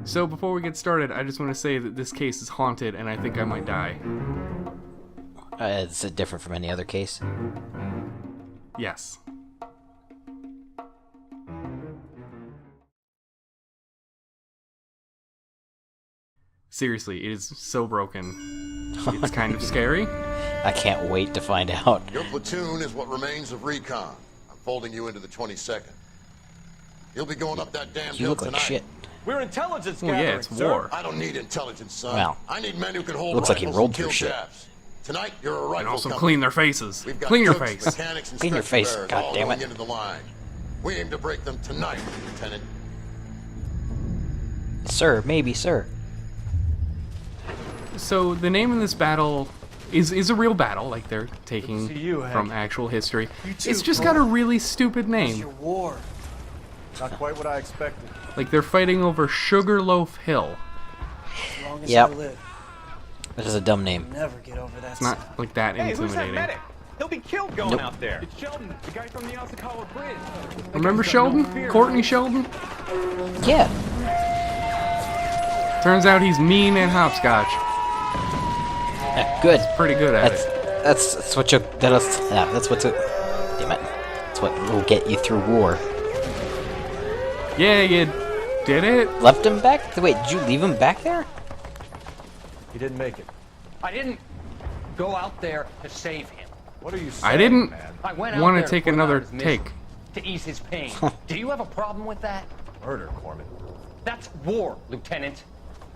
So before we get started, I just want to say that this case is haunted and I think I might die. Is it different from any other case? Yes. Seriously, it is so broken. It's kind of scary. I can't wait to find out. Your platoon is what remains of recon. I'm folding you into the 22nd. You'll be going up that damn You hill look like tonight. shit. We're intelligence Well, gathering, yeah, it's sir. war. I don't need intelligence, son. Well, I need men who can hold looks like he rifles rolled and kill through shit. jabs. Tonight, you're a rifle And also company. clean their faces. We've got Clean your cooks, face. mechanics, and Clean your stretcher face, bearers God all damn going it. into the line. We aim to break them tonight, Lieutenant. Sir, maybe, sir. So the name of this battle is a real battle, like they're taking see you, Hank. from actual history. You too, It's just Cole. got a really stupid It's your name. war. Not quite what I expected. Like they're fighting over Sugarloaf Hill. As long as Yep. I live, That is a dumb name. never get over that. It's not like that Hey, who's that intimidating. medic? He'll be killed going Nope. out there. It's Sheldon, the guy from the Osakawa Bridge. That Remember guy's got no Sheldon? fear, Courtney right? Sheldon? Yeah. Turns out he's mean and hopscotch. Good. Pretty good at That's it. that's what you that's what's it. Damn it. That's what will get you through war. Yeah, you did it. Left him back? Wait, did you leave him back there? He didn't make it. I didn't go out there to save him. What are you saying, I didn't man? I went out want there to take put him out another of his misery, take. to ease his pain. Do you have a problem with that? Murder, Corman. That's war, Lieutenant.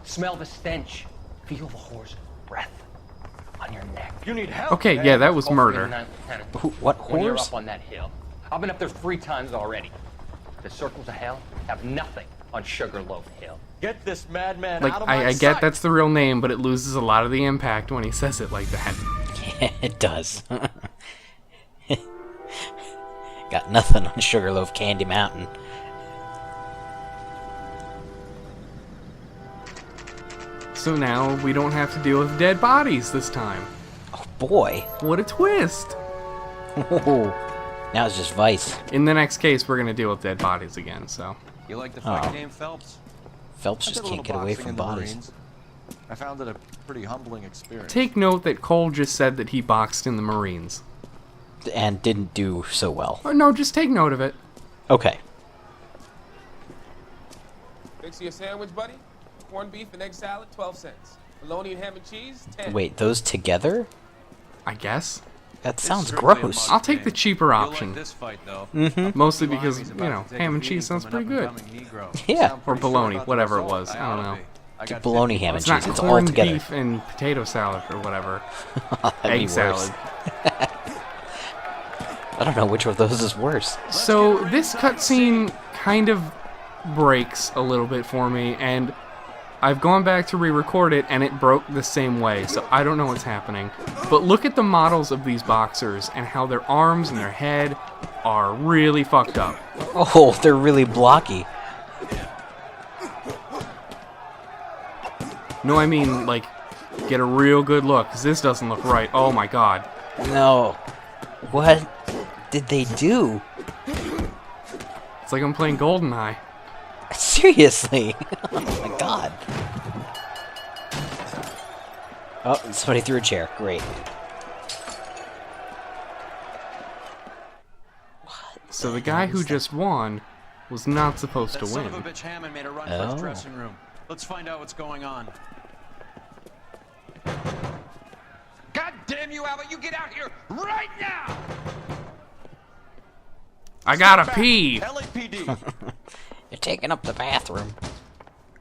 Smell the stench. Feel the horse breath on your neck. You need help. Okay, man. yeah, that was Call murder. 309, Lieutenant. What When you're horse? up on that hill. I've been up there 3 times already. The circles of hell have nothing on Sugarloaf Hill. Get this madman Like, out of my I get sight. that's the real name, but it loses a lot of the impact when he says it like that. It does. Got nothing on Sugarloaf Candy Mountain. So now we don't have to deal with dead bodies this time. Oh boy. What a twist! Now it's just Vice. In the next case, we're gonna deal with dead bodies again, so. You like the fight Oh. game, Phelps? Phelps I just did a can't little get away boxing from in the bodies. Marines. I found it a pretty humbling experience. Take note that Cole just said that he boxed in the Marines. And didn't do so well. Oh, no, just take note of it. Okay. Fix you a sandwich, buddy. Corned beef and egg salad, 12 cents. Bologna and ham and cheese, 10. Wait, those together? I guess. That sounds certainly a gross. must- I'll take the cheaper You'll option. like this fight, though. Mostly because, Limey's you about know, to take ham a and cheese meeting sounds from an pretty good. up-and-coming Negro. Yeah. Sound Or pretty sure bologna, about the whatever it result? was. I don't oughta know. be. I got Bologna, 50 ham, and It's not cheese. It's all corned together. beef and potato salad or whatever. That'd be Egg worse. salad. I don't know which of those is worse. So this cutscene kind of breaks a little bit for me, and I've gone back to re-record it, and it broke the same way, so I don't know what's happening. But look at the models of these boxers, and how their arms and their head are really fucked up. Oh, they're really blocky. No, I mean, like, get a real good look, because this doesn't look right. Oh my god. No. What did they do? It's like I'm playing GoldenEye. Seriously? Oh my god. Oh, somebody threw a chair. Great. So the guy who just won was not supposed That to son of a win. bitch Hammond made a run for Oh. his dressing room. Let's find out what's going on. God damn you, Albert, you get out here right now! I gotta pee! LAPD. You're taking up the bathroom.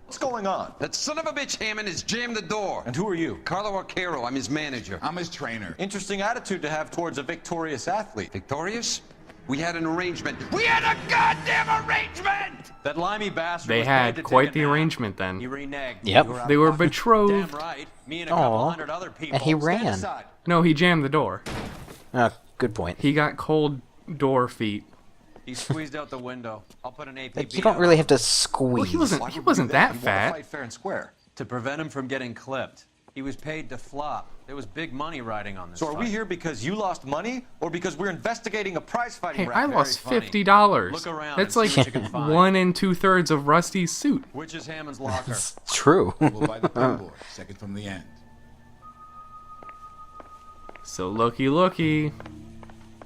What's going on? That son of a bitch Hammond has jammed the door. And who are you? Carlo Arcaro, I'm his manager. I'm his trainer. Interesting attitude to have towards a victorious athlete. Victorious? We had an arrangement. We had a goddamn arrangement! That limey bastard They was paid had to quite take the a nap. arrangement He then. reneged. Yep. You out They were of pocket. betrothed. Damn right. Me and a couple Aw. hundred other people. And he Stand ran. aside. No, he jammed the door. Good point. He got cold door feet. He squeezed out the window. I'll put an APB Like, you don't out. really have to Well, squeeze. he wasn't that You wanna fat. fight fair and square. To prevent him from getting clipped. He was paid to flop. There was big money riding on this. So are we fight. here because you lost money, or because we're investigating a prize-fighting Hey, I racket? lost funny. $50. Look around That's and like see what you can find. 1 2/3 of Rusty's suit. Which is Hammond's locker? It's true. We'll buy the pinboard, second from the end. So looky.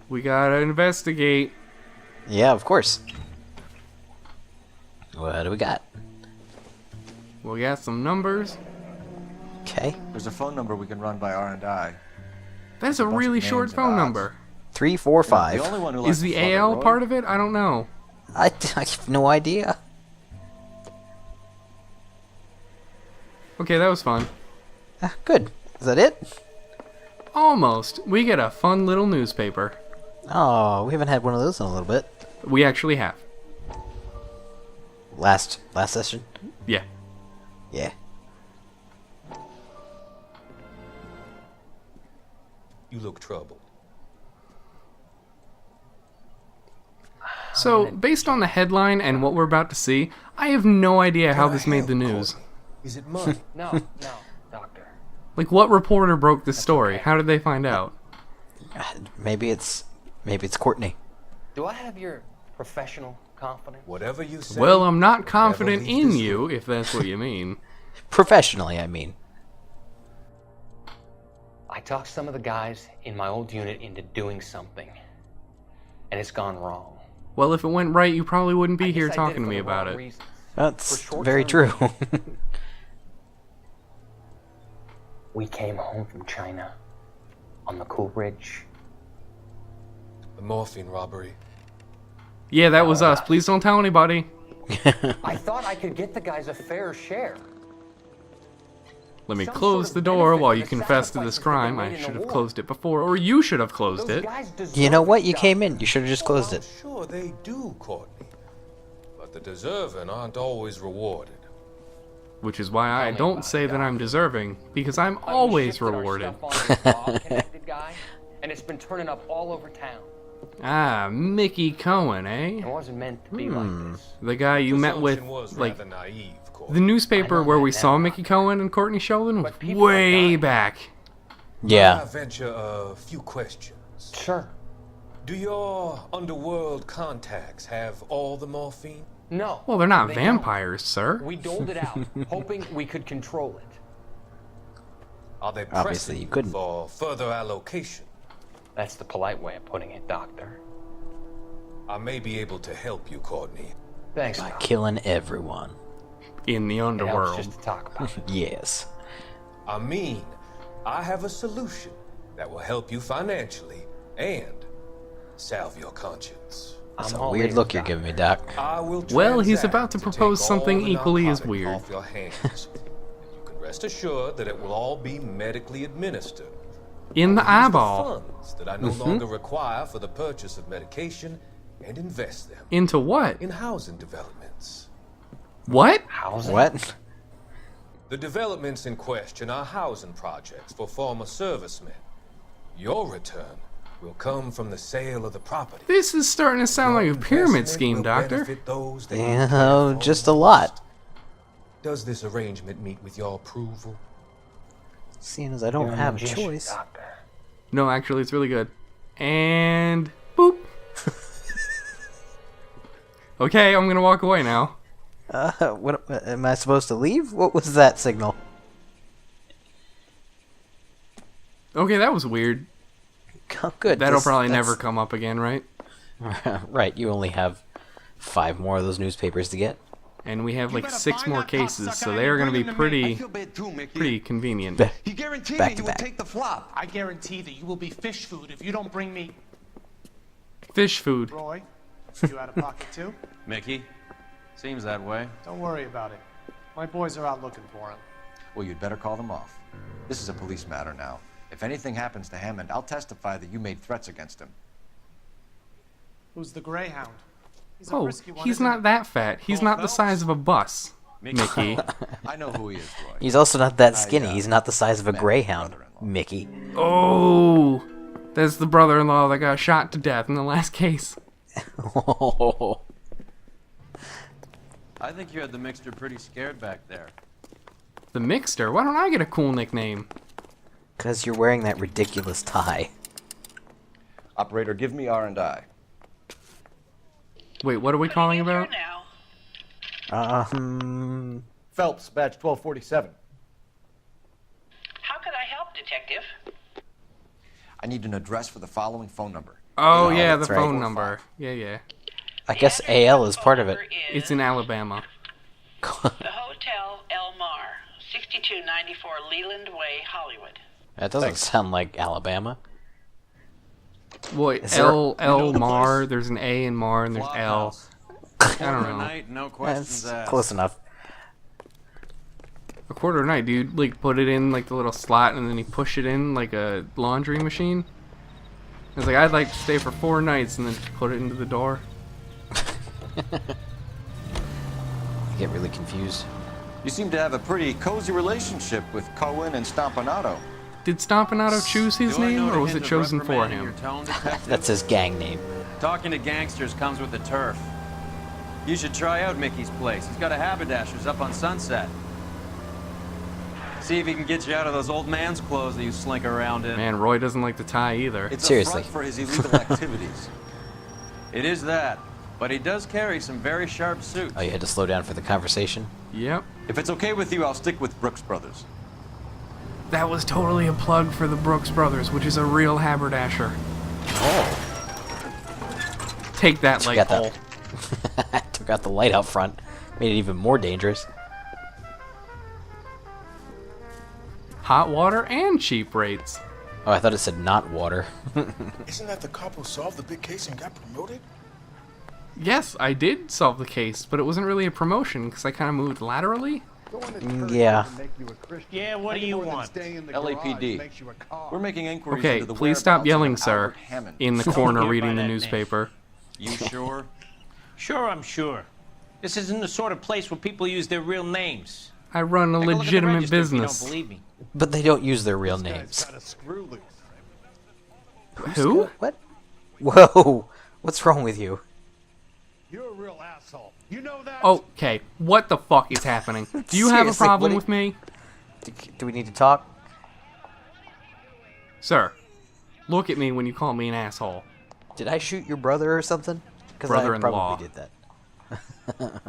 We gotta investigate. Yeah, of course. What do we got? We got some numbers. Okay. There's a phone number we can run by R&I. That's a bunch of really names short and phone odds. number. 3, 4, The 5. only one who likes Is the to flub it, AL Roy. part of it? I don't know. I have no idea. Okay, that was fun. Good. Is that it? Almost. We get a fun little newspaper. Oh, we haven't had one of those in a little bit. We actually have. Last session? Yeah. Yeah. You look troubled. So, based on the headline and what we're about to see, I have no idea how this made the news. Is it money? No, Doctor. Like, what reporter broke this story? How did they find out? Maybe it's Courtney. Do I have your professional confidence? Whatever you say. Well, I'm not confident leave in this you, if that's what you mean. Professionally, I mean. I talked some of the guys in my old unit into doing something, and it's gone wrong. Well, if it went right, you probably wouldn't be I here guess I did talking to for me the about wrong it. reasons. That's For short-term very true. We came home from China on the Cool Ridge. The morphine robbery. Yeah, that was us. Please don't tell anybody. I thought I could get the guys a fair share. Let me Some close sort the of door benefit while for you the confess to this sacrifices that they crime. made I in the should have war. closed it before, or you should have closed Those it. guys deserve You know what? You it, came Doctor. in. You should have just closed it. Sure, they do, Courtney. But the deserving aren't always rewarded. Which is why I me don't about say it, that Doc. I'm deserving, because I'm We always shifted our rewarded. stuff on this mob-connected guy, and it's been turning up all over town. Ah, Mickey Cohen, It eh? wasn't meant to be like this. The guy you met with, Presumption was like, rather naive, Courtney. the newspaper I know where that we now, saw Doc. Mickey Cohen and Courtney Sheldon was But people are way dying. back. I Yeah. venture a few questions. Sure. Do your underworld contacts have all the morphine? No. Well, they're not they vampires, sir. don't. We doled it out, hoping we could control it. Are they Obviously, pressing you couldn't. for further allocation? That's the polite way of putting it, Doctor. I may be able to help you, Courtney. Thanks, By Doc. killing everyone. In the It helps underworld. just to talk about it. Yes. I mean, I have a solution that will help you financially and salve your conscience. That's I'm a all weird ears, look you're Doc. giving me, Doc. I will Well, he's transact about to take propose all something the equally as narcotic weird. Off your hands. You can rest assured that it will all be medically administered. In the Use the eyeball. funds that I no longer require for the purchase of medication and invest them Into what? in housing developments. What? Housing? What? The developments in question are housing projects for former servicemen. Your return will come from the sale of the property. This is starting to sound like a pyramid Investment scheme, will Doctor. benefit those that you Yeah, care for just a most. lot. Does this arrangement meet with your approval? Seeing as I don't You're a have a magician, choice. Doctor. No, actually, it's really good. And boop. Okay, I'm gonna walk away now. What am I supposed to leave? What was that signal? Okay, that was weird. Oh, good. That'll this- probably that's- never come up again, right? Right, you only have 5 more of those newspapers to get. And we have like 6 more cases, so they are gonna be pretty convenient. He guaranteed Back me to he would back. take the flop. I guarantee that you will be fish food if you don't bring me. Fish food. Roy, you out of pocket too? Mickey? Seems that way. Don't worry about it. My boys are out looking for him. Well, you'd better call them off. This is a police matter now. If anything happens to Hammond, I'll testify that you made threats against him. Who's the Greyhound? He's a Oh, risky one, he's isn't not he? that fat. He's not the size of a bus, Mickey. I know who he is, Roy. He's also not that skinny. He's not the size of a met greyhound, brother-in-law. Mickey. Oh, that's the brother-in-law that got shot to death in the last case. I think you had the mixture pretty scared back there. The Mixter? Why don't I get a cool nickname? Because you're wearing that ridiculous tie. Operator, give me R&I. Wait, what are we calling about? Phelps, badge 1247. How can I help, Detective? I need an address for the following phone number. Oh, yeah, the that's right. phone number. Yeah. I guess AL is part of it. It's in Alabama. The Hotel El Mar, 6294 Leland Way, Hollywood. That doesn't sound like Alabama. Well, Is there- L Mar. There's an A in Mar and there's L. I don't know. Night, no questions That's asked. close enough. A quarter night, dude. Like, put it in like the little slot and then you push it in like a laundry machine. It's like, I'd like to stay for 4 nights and then put it into the door. I get really confused. You seem to have a pretty cozy relationship with Cohen and Stompanato. Did Stompanato choose his Do I name know or to was it hint of chosen for reprimanding your him? tone, detective? That's his gang name. Talking to gangsters comes with the turf. You should try out Mickey's place. He's got a haberdasher's up on Sunset. See if he can get you out of those old man's clothes that you slink around in. Man, Roy doesn't like the tie either. It's Seriously. a front for his illegal activities. It is that, but he does carry some very sharp suits. Oh, you had to slow down for the conversation? Yep. If it's okay with you, I'll stick with Brooks Brothers. That was totally a plug for the Brooks Brothers, which is a real haberdasher. Oh. Take that, light pole. Took out the light out front. Made it even more dangerous. Hot water and cheap rates. Oh, I thought it said not water. Isn't that the cop who solved the big case and got promoted? Yes, I did solve the case, but it wasn't really a promotion because I kind of moved laterally. Yeah. Yeah, what do you want? LAPD. We're making inquiries Okay, into the please stop whereabouts yelling, of sir, Albert Hammond. in the corner Here by reading the that name. newspaper. You sure? Sure, I'm sure. This isn't the sort of place where people use their real names. I run a Take a look at the legitimate register if you business. don't believe me. But they don't use their real names. Who? What? Whoa. What's wrong with you? You're a real asshole. You know that? Okay, what the fuck is happening? Do you have a Seriously, problem what with me? Do we need to talk? Sir, look at me when you call me an asshole. Did I shoot your brother or something? Because I Brother-in-law. probably did that.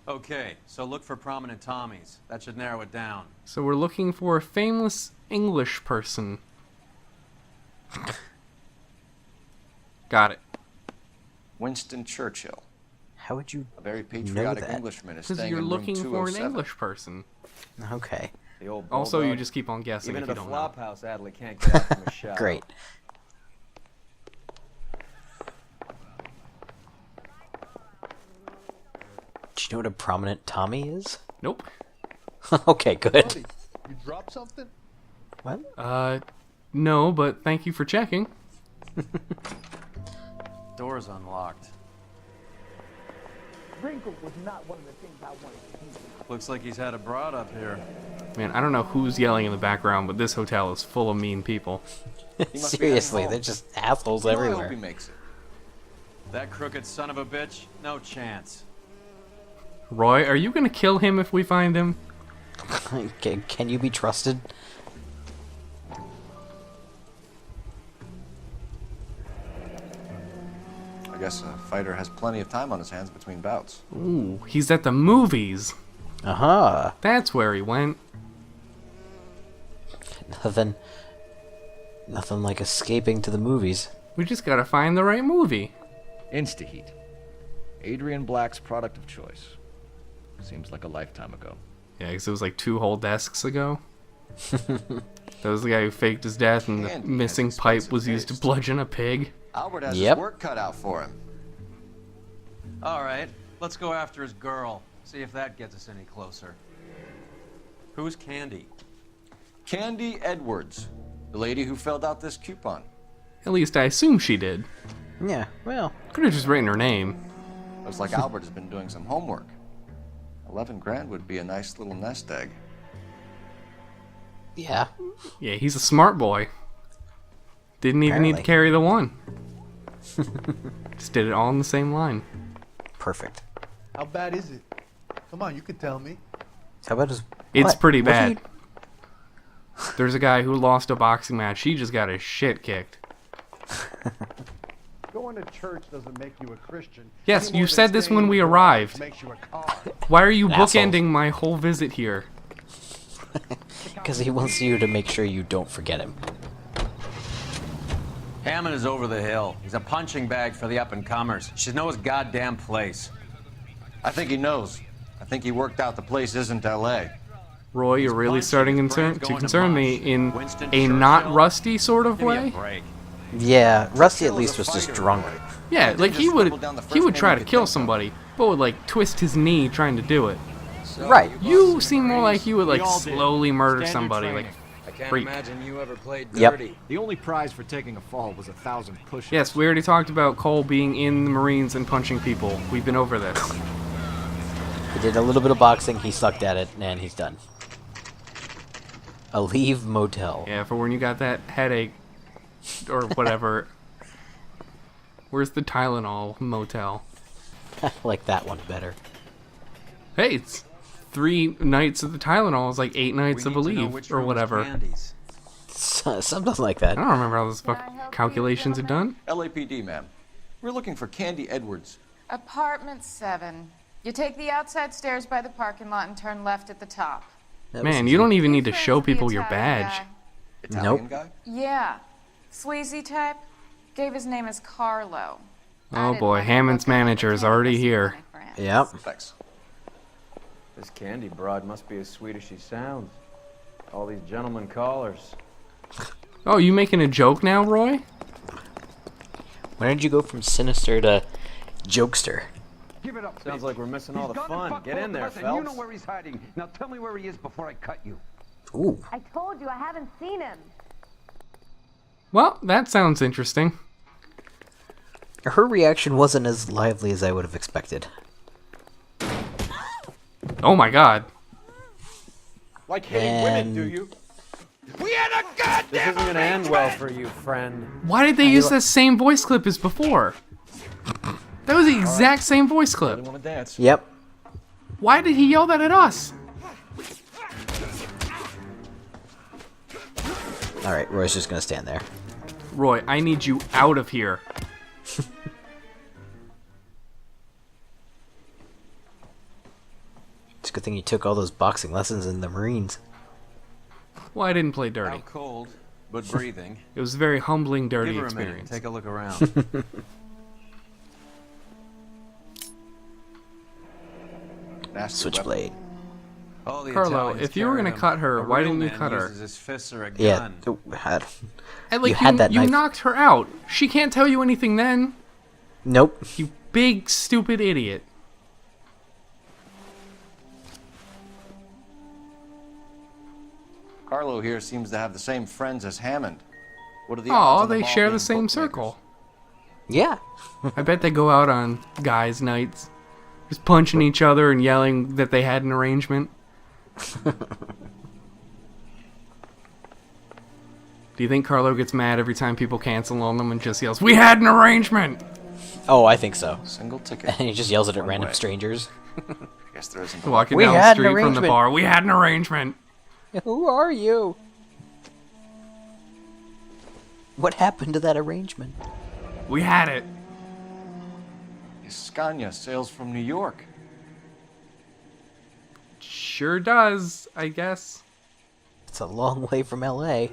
Okay, so look for prominent Tommies. That should narrow it down. So we're looking for a famous English person. Got it. Winston Churchill. How would you A very know patriotic that? Englishman is Because staying you're in room looking for an 207. English person. Okay. The old Also, you bulldog. just keep on guessing Even if at you the don't know. flop house, Adley can't get out from a shot. Great. Do you know what a prominent Tommy is? Nope. Okay, good. You dropped something? What? No, but thank you for checking. Door's unlocked. Wrinkle was not one of the things I wanted to do. Looks like he's had a broad up here. Man, I don't know who's yelling in the background, but this hotel is full of mean people. He must be heading Seriously, home. they're just assholes You know, I hope everywhere. he makes it. That crooked son of a bitch? No chance. Roy, are you gonna kill him if we find him? Can you be trusted? I guess a fighter has plenty of time on his hands between bouts. Ooh, he's at the movies. Uh-huh. That's where he went. Nothing like escaping to the movies. We just gotta find the right movie. Instaheat. Adrian Black's product of choice. Seems like a lifetime ago. Yeah, because it was like 2 whole desks ago. That was the guy who faked his death and the Candy missing has pipe was used to taste. bludgeon a pig. Albert has Yep. his work cut out for him. All right, let's go after his girl. See if that gets us any closer. Who's Candy? Candy Edwards, the lady who filled out this coupon. At least I assume she did. Yeah, well. Could have just written her name. Looks like Albert has been doing some homework. 11 grand would be a nice little nest egg. Yeah. Yeah, he's a smart boy. Didn't even need to Apparently. carry the one. Just did it all in the same line. Perfect. How bad is it? Come on, you can tell me. How about his... It's what? pretty What bad. he- There's a guy who lost a boxing match. He just got his shit kicked. Going to church doesn't make you a Christian. Yes, Any you more said than this staying when in we the garage arrived. makes you a car. Why are you Assholes. bookending my whole visit here? Because he wants you to make sure you don't forget him. Hammond is over the hill. He's a punching bag for the up-and-comers. Should know his goddamn place. I think he knows. I think he worked out the place isn't L.A. Roy, you're really starting to concern me in Winston a not Rusty sort of Give me a way. break. Yeah, Rusty at least was just drunk. Yeah, like he would try to kill somebody, but would like twist his knee trying to do it. Right. You seem more like you would like We all did. slowly murder Standard somebody, like training. I can't freak. imagine you ever played Yep. dirty. The only prize for taking a fall was 1,000 push-ups. Yes, we already talked about Cole being in the Marines and punching people. We've been over this. He did a little bit of boxing, he sucked at it, and he's done. A leave motel. Yeah, for when you got that headache or whatever. Where's the Tylenol motel? I like that one better. Hey, it's 3 nights of the Tylenol is like 8 nights of a leave or whatever. Something like that. I don't remember how those calculations are done. LAPD, ma'am. We're looking for Candy Edwards. Apartment 7. You take the outside stairs by the parking lot and turn left at the top. Man, you don't even need to show people your badge. Italian guy? Yeah. Sleazy type. Gave his name as Carlo. Oh boy, Hammond's manager is already here. Yep. Thanks. This Candy broad must be as sweet as she sounds. All these gentlemen callers. Oh, you making a joke now, Roy? When did you go from sinister to jokester? Give it up. Sounds like we're missing all the fun. Get in there, You Phelps. know where he's hiding. Now tell me where he is before I cut you. Ooh. I told you I haven't seen him. Well, that sounds interesting. Her reaction wasn't as lively as I would have expected. Oh my god. Like hitting women, do you? We had a goddamn This isn't gonna end well for you, friend. Why did they use the same voice clip as before? That was the exact same voice clip. Want to dance? Yep. Why did he yell that at us? Alright, Roy's just gonna stand there. Roy, I need you out of here. It's a good thing you took all those boxing lessons in the Marines. Well, I didn't play dirty. Out cold, but breathing. It was a very humbling, dirty Give her a minute. experience. Take a look around. Switchblade. All the Carlo, Italians if you were carry gonna them. cut her, A why real didn't you man cut her? uses his fists or a Yeah. gun. And like you had that you knife. knocked her out. She can't tell you anything then. Nope. You big stupid idiot. Carlo here seems to have the same friends as Hammond. What are the odds Oh, on them they all share being the same bookmakers? circle. Yeah. I bet they go out on guys' nights, just punching each other and yelling that they had an arrangement. Do you think Carlo gets mad every time people cancel on them and just yells, "We had an arrangement"? Oh, I think so. Single ticket. And he just yells it at One random way. strangers. I guess there isn't. Walking We down the had an street from the arrangement. bar, we had an arrangement. Who are you? What happened to that arrangement? We had it. Scania sails from New York. Sure does, I guess. It's a long way from LA.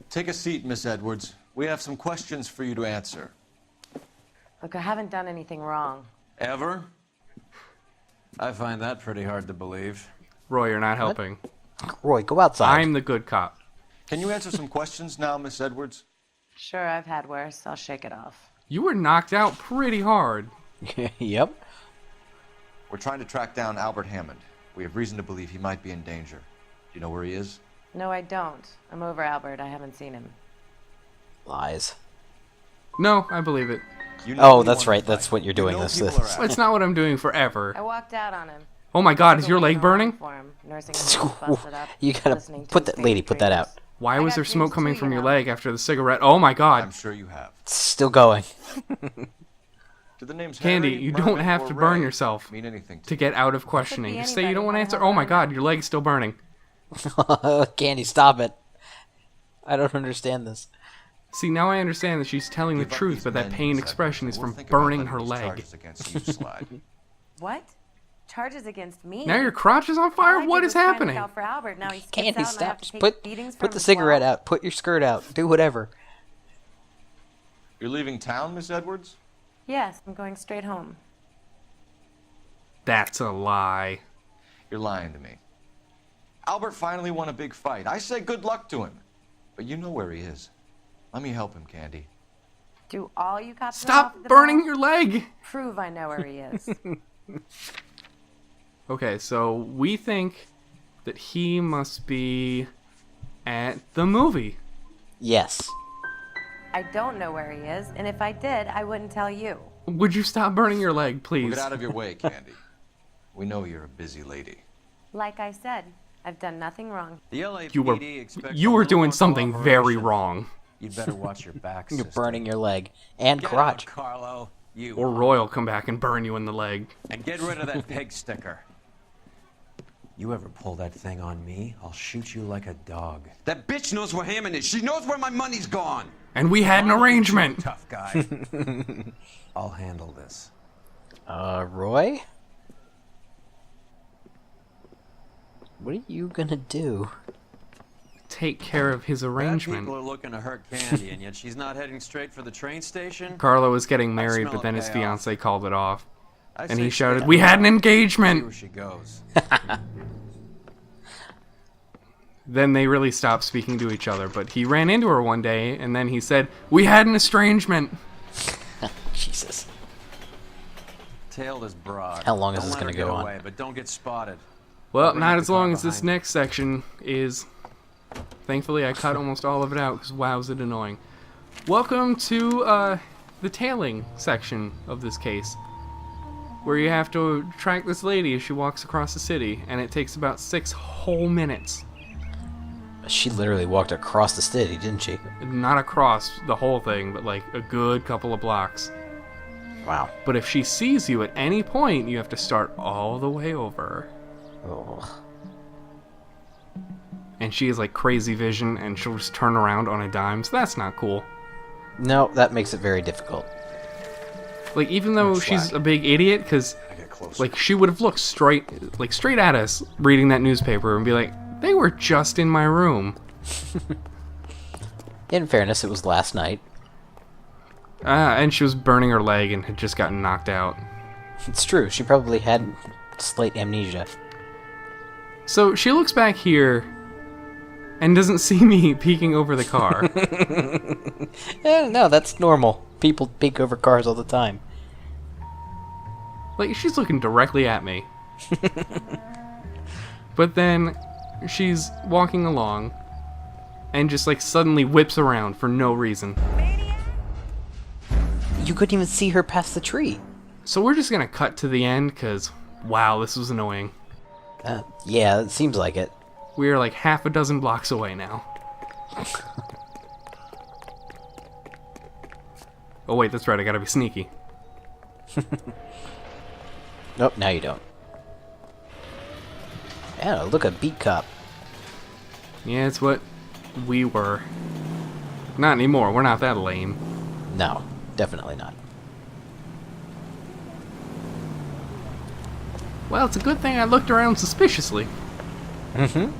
Take a seat, Miss Edwards. We have some questions for you to answer. Look, I haven't done anything wrong. Ever? I find that pretty hard to believe. Roy, you're not helping. Roy, go outside. I'm the good cop. Can you answer some questions now, Miss Edwards? Sure, I've had worse. I'll shake it off. You were knocked out pretty hard. Yep. We're trying to track down Albert Hammond. We have reason to believe he might be in danger. Do you know where he is? No, I don't. I'm over Albert. I haven't seen him. Lies. No, I believe it. You know Oh, we that's want to right. fight. That's what you're You doing know this. people are out. It's not what I'm doing forever. I walked out on him. Oh my god, is Took your a leg look around burning? for him, nursing him busted up, You gotta listening to put his that, lady, favorite put that out. dreams. Why I was got there smoke dreams coming too, from you your know. leg after the cigarette? Oh my god. I'm sure you have. Still going. Do the names Candy, Harry, you Mervyn, don't have or to burn Ray yourself mean anything to get out of questioning. Just say you don't want to answer. anybody, Oh my whatever. god, your leg's still burning. Candy, stop it. I don't understand this. See, now I understand that she's telling the Give up truth, these but that men, pain Miss expression is Edwards, from and we'll think about burning letting her these leg. charges against you slide. What? Charges against me? Now your crotch is on All fire? I What did is was try and happening? look out for Albert. Now he skips Candy, out and I have stop. to Just take put beatings from the him as cigarette well? out. Put your skirt out. Do whatever. You're leaving town, Miss Edwards? Yes, I'm going straight home. That's a lie. You're lying to me. Albert finally won a big fight. I say good luck to him. But you know where he is. Let me help him, Candy. Do all you cops know Stop off the burning bat? your leg! Prove I know where he is. Okay, so we think that he must be at the movie. Yes. I don't know where he is, and if I did, I wouldn't tell you. Would you stop burning your leg, We'll please? get out of your way, Candy. We know you're a busy lady. Like I said, I've done nothing wrong. The LAPD You were expects you a were little doing more something very cooperation. wrong. You'd better watch your back, You're sister. burning your leg and Get crotch. out, Carlo. You. Or Roy will come back and burn you in the leg. And get rid of that pig sticker. You ever pull that thing on me, I'll shoot you like a dog. That bitch knows where Hammond is. She knows where my money's gone. And we had an arrangement. Tough guy. I'll handle this. Roy? What are you gonna do? Take care of his Bad arrangement. people are looking to hurt Candy, and yet she's not heading straight for the train station. Carlo was getting I married, smell but then a his payoff. fiance called it off. I And say he shouted, stay "We had an out. See engagement!" where she goes. Then they really stopped speaking to each other, but he ran into her one day, and then he said, "We had an estrangement." Jesus. Tail this broad. How long is Don't this let gonna her go get on? away, but don't get spotted. Well, Bring not up as the car long as this behind you. next section is. Thankfully, I cut almost all of it out, because wow, is it annoying. Welcome to the tailing section of this case, where you have to track this lady as she walks across the city, and it takes about 6 whole minutes. She literally walked across the city, didn't she? Not across the whole thing, but like a good couple of blocks. Wow. But if she sees you at any point, you have to start all the way over. Oh. And she has like crazy vision, and she'll just turn around on a dime, so that's not cool. No, that makes it very difficult. Like, even though she's a big idiot, because like she would have looked straight at us reading that newspaper and be like, they were just in my room. In fairness, it was last night. And she was burning her leg and had just gotten knocked out. It's true, she probably had slight amnesia. So she looks back here and doesn't see me peeking over the car. No, that's normal. People peek over cars all the time. Like, she's looking directly at me. But then she's walking along and just like suddenly whips around for no reason. You couldn't even see her past the tree. So we're just gonna cut to the end, because wow, this was annoying. Yeah, it seems like it. We are like half a dozen blocks away now. Oh wait, that's right, I gotta be sneaky. Nope, now you don't. Yeah, look, a beat cop. Yeah, it's what we were. Not anymore, we're not that lame. No, definitely not. Well, it's a good thing I looked around suspiciously. Mm-hmm.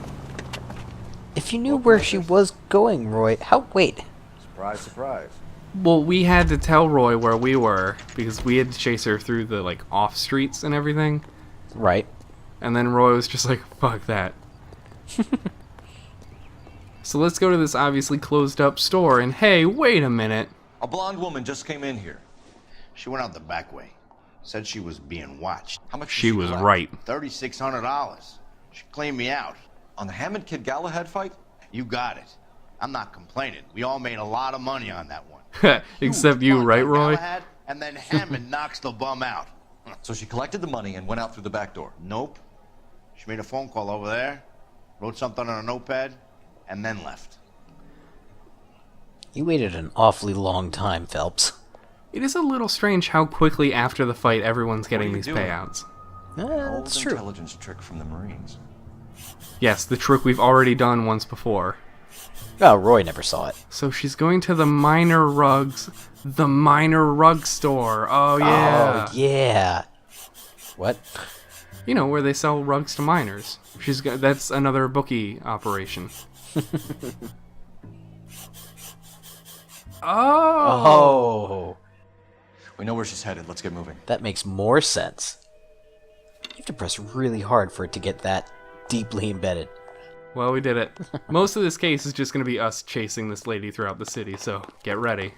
If you knew where she was going, Roy, wait. Surprise, surprise. Well, we had to tell Roy where we were, because we had to chase her through the, like, off streets and everything. Right. And then Roy was just like, fuck that. So let's go to this obviously closed up store, and hey, wait a minute. A blonde woman just came in here. She went out the back way. Said she was being watched. How much did She was collect? right. $3,600. She cleaned me out. On the Hammond Kid Galahad fight? You got it. I'm not complaining. We all made a lot of money on that one. Except you, right, Roy? Galahad, and then Hammond knocks the bum out. So she collected the money and went out through the back door. Nope. She made a phone call over there, wrote something on a notepad, and then left. You waited an awfully long time, Phelps. It is a little strange how quickly after the fight everyone's getting these doing? payouts. Old intelligence trick from the Marines. Yes, the trick we've already done once before. Oh, Roy never saw it. So she's going to the minor rug store. Oh, yeah. Oh, yeah. What? You know, where they sell rugs to minors. That's another bookie operation. Oh. We know where she's headed. Let's get moving. That makes more sense. You have to press really hard for it to get that deeply embedded. Well, we did it. Most of this case is just going to be us chasing this lady throughout the city, so get ready.